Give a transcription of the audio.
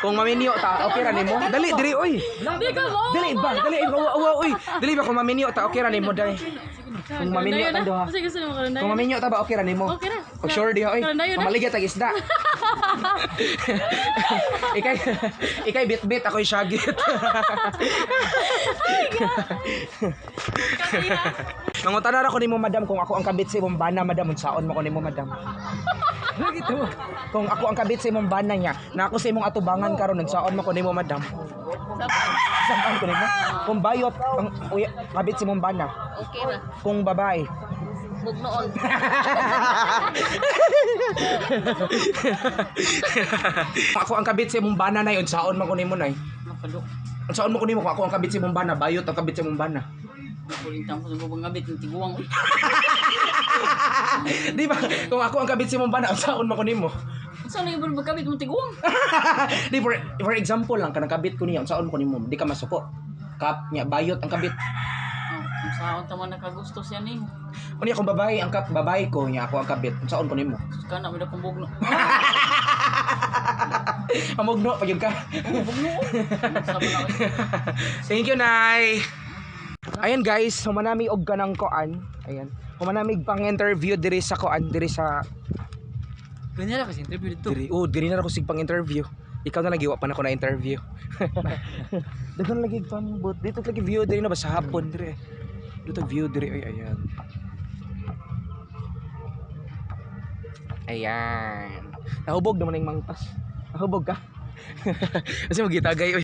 Kung maminyo ta, okay ra nimo. Dali diri oy. Di ka mo. Dali ba? Dali oy. Dali ba kung maminyo ta, okay ra nimo dai. Kung maminyo ta do ha. Kasi gusto mo karon Kung maminyo ta ba okay ra nimo? Okay ra. Oh, sure diha oy. Mamaligya tag isda. ikay bit-bit ako'y syagit. Mangutana ra ko nimo madam kung ako ang kabit sa imong bana madam unsaon mo ko nimo madam. Gito. Kung ako ang kabit sa imong bana niya, na ako sa imong atubangan karon unsaon mo ko nimo madam. Saan ko nimo? Kung bayot ang kabit sa imong bana. Okay ra. Kung babae. Bugnoon. Ako ang kabit sa imong bana nay unsaon man ko nimo nay? Makalo. Unsaon mo ko nimo kung ako ang kabit sa imong bana, bayot ang kabit sa imong bana. Kulintang ko sa ngabit ng tiguang. Di ba? Kung ako ang kabit sa imong bana, unsaon man ko nimo? Saan na yung magkabit mo tiguang? Di for example lang kanang kabit ko niya, unsaon ko nimo? Di ka masuko. Kap nya bayot ang kabit. Kung saan taman nakagusto siya nimo. Unya kung babae ang babae ko niya ako ang kabit, unsaon ko nimo? Kana mo na kung bugno. Amugno pa gyud ka. Bugno. Sabi na. Thank you, Nay. Ayan guys, humanami og kanang koan. Ayan. Humanamig pang interview diri sa koan, diri sa Ganyan na kasi interview dito. diri na ako sig pang interview. Ikaw na lagi wa pa na ko na interview. Daghan lagi pang but dito lagi view diri na ba sa hapon diri. Dito view diri ay ayan. Ayan. Nahubog naman ang mangtas. Nahubog ka. Kasi magitagay oy.